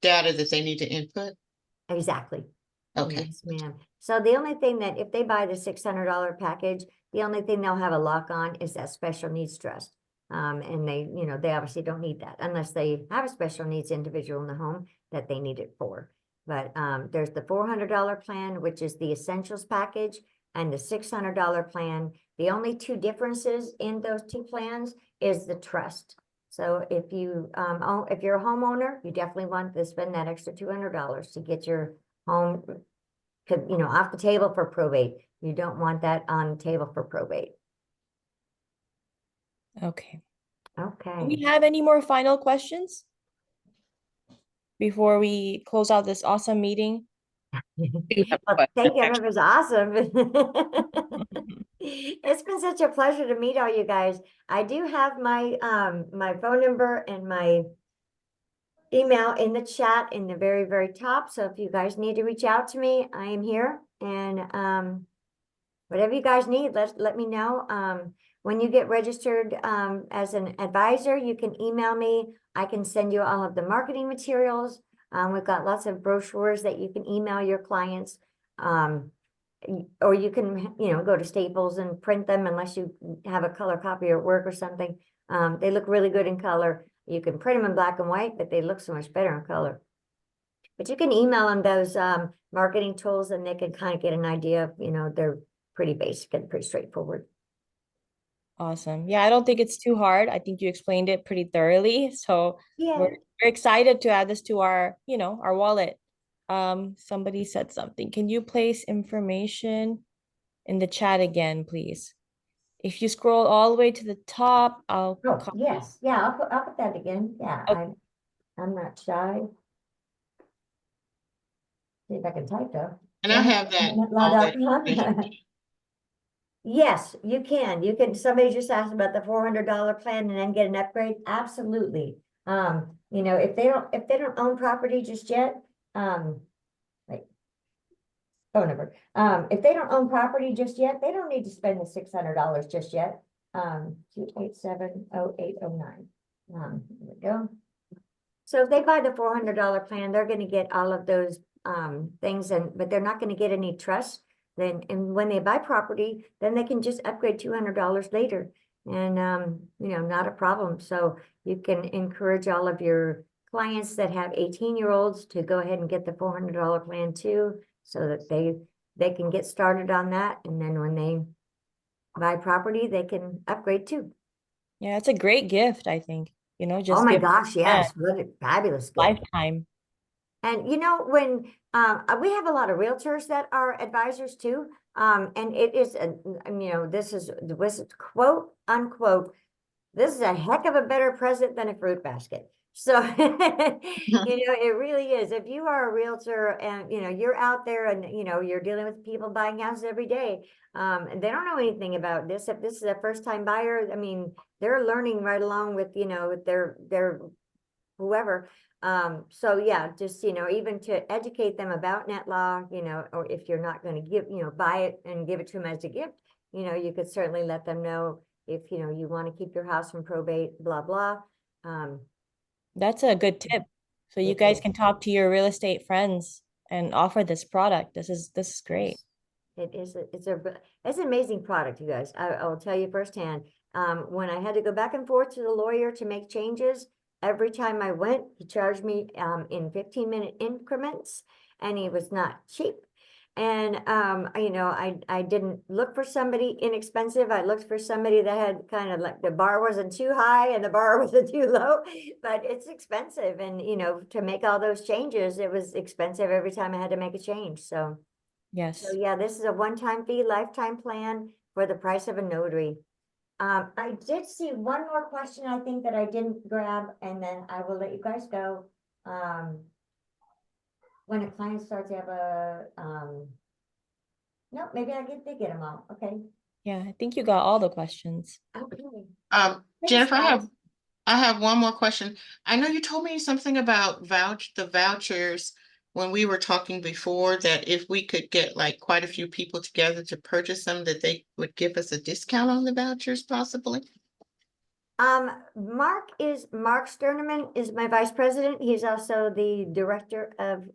data that they need to input. Exactly. Okay. Yes, ma'am. So the only thing that if they buy the $600 package, the only thing they'll have a lock on is that special needs trust. And they obviously don't need that unless they have a special needs individual in the home that they need it for. But there's the $400 plan, which is the essentials package, and the $600 plan. The only two differences in those two plans is the trust. So if if you're a homeowner, you definitely want to spend that extra $200 to get your home, off the table for probate. You don't want that on the table for probate. Okay. Do Okay. we have any more final questions before we close out this awesome meeting? Do have a Well, question, thank you. It actually. was awesome. It's been such a pleasure to meet all you guys. I do have my phone number and my email in the chat in the very, very top. So if you guys need to reach out to me, I am here. And whatever you guys need, let me know. When you get registered as an advisor, you can email me. I can send you all of the marketing materials. We've got lots of brochures that you can email your clients. Or you can, go to Staples and print them unless you have a color copy at work or something. They look really good in color. You can print them in black and white, but they look so much better in color. But you can email them those marketing tools, and they can kind of get an idea of, their pretty basic and pretty straightforward. Awesome. Yeah, I don't think it's too hard. I think you explained it pretty thoroughly. So Yeah. we're excited to add this to our, our wallet. Somebody said something. Can you place information in the chat again, please? If you scroll all the way to the top, I'll Oh, copy. yes. Yeah, I'll put that again. Yeah, Okay. I'm not shy. See if I can type though. And I have that, all that information. Yes, you can. You can, somebody just asked about the $400 plan and then get an upgrade. Absolutely. If they don't own property just yet, like phone number. If they don't own property just yet, they don't need to spend the $600 just yet. 2870809. There we go. So if they buy the $400 plan, they're gonna get all of those things, but they're not gonna get any trust. And when they buy property, then they can just upgrade $200 later. And not a problem. So you can encourage all of your clients that have 18-year-olds to go ahead and get the $400 plan too, so that they can get started on that. And then when they buy property, they can upgrade too. Yeah, it's a great gift, I think. Oh Just my give gosh, yes, what a fabulous gift. lifetime. And when we have a lot of realtors that are advisors too, and it is, this is quote unquote, this is a heck of a better present than a fruit basket. So, it really is. If you are a realtor and, you're out there and, you're dealing with people buying houses every day, and they don't know anything about this. If this is a first time buyer, I mean, they're learning right along with, with their whoever. So yeah, just, even to educate them about Netlaw, or if you're not going to give, buy it and give it to them as a gift, you could certainly let them know if, you want to keep your house from probate, blah, blah. That's a good tip. So you It guys is. can talk to your real estate friends and offer this product. This is great. It is, it's an amazing product, you guys. I will tell you firsthand. When I had to go back and forth to the lawyer to make changes, every time I went, he charged me in 15-minute increments, and he was not cheap. And I didn't look for somebody inexpensive. I looked for somebody that had kind of like the bar wasn't too high and the bar wasn't too low, but it's expensive. And to make all those changes, it was expensive every time I had to make a change. So Yes. yeah, this is a one-time fee, lifetime plan for the price of a notary. I did see one more question, I think, that I didn't grab, and then I will let you guys go. When a client starts to have no, maybe they get them all. Okay. Yeah, I think you got all the questions. Okay. Thanks, Jennifer, guys. I have one more question. I know you told me something about the vouchers when we were talking before, that if we could get like quite a few people together to purchase them, that they would give us a discount on the vouchers possibly. Mark Sterneman is my vice president. He's also the director of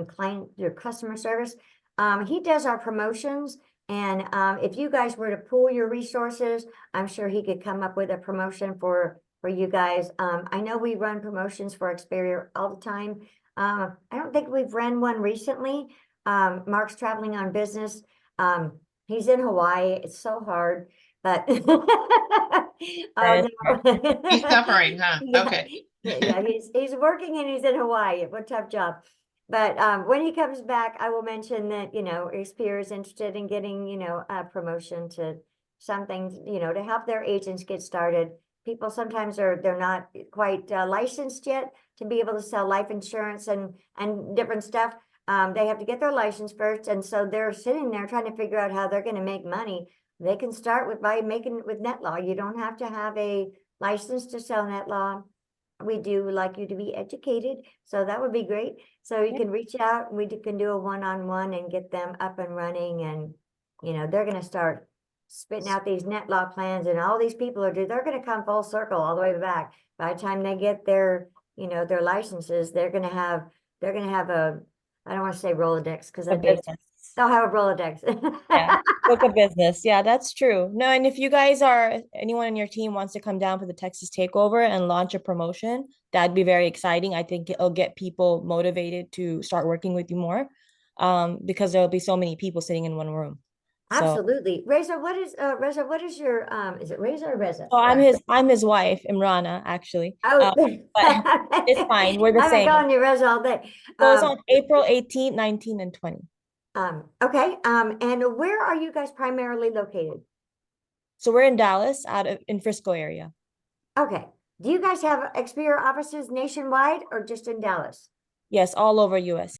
client or customer service. He does our promotions, and if you guys were to pool your resources, I'm sure he could come up with a promotion for you guys. I know we run promotions for Experior all the time. I don't think we've run one recently. Mark's traveling on business. He's in Hawaii. It's so hard, but That oh is no. He's suffering, huh? Yeah, Okay. yeah, he's working and he's in Hawaii. What a tough job. But when he comes back, I will mention that, his peer is interested in getting, a promotion to something, to help their agents get started. People sometimes they're not quite licensed yet to be able to sell life insurance and different stuff. They have to get their license first, and so they're sitting there trying to figure out how they're going to make money. They can start by making it with Netlaw. You don't have to have a license to sell Netlaw. We do like you to be educated, so that would be great. So you can reach out, we can do a one-on-one and get them up and running, and they're going to start spitting out these Netlaw plans, and all these people they're going to come full circle all the way back. By the time they get their their licenses, they're going to have a, I don't want to say Rolodex because a business. they'll have a Rolodex. Yeah, book a business. Yeah, that's true. No, and if you guys anyone on your team wants to come down for the Texas takeover and launch a promotion, that'd be very exciting. I think it'll get people motivated to start working with you more, because there'll be so many people sitting in one room. So, Absolutely. Reza, what is your, is it Reza or Reza? so Sorry. I'm his wife, Imrana, actually. Oh. But it's fine. We're the I've been same. calling you Reza all day. So it's on April 18, 19, and 20. Okay, and where are you guys primarily located? So we're in Dallas, in Frisco area. Okay, do you guys have Experia offices nationwide or just in Dallas? Yes, all over US.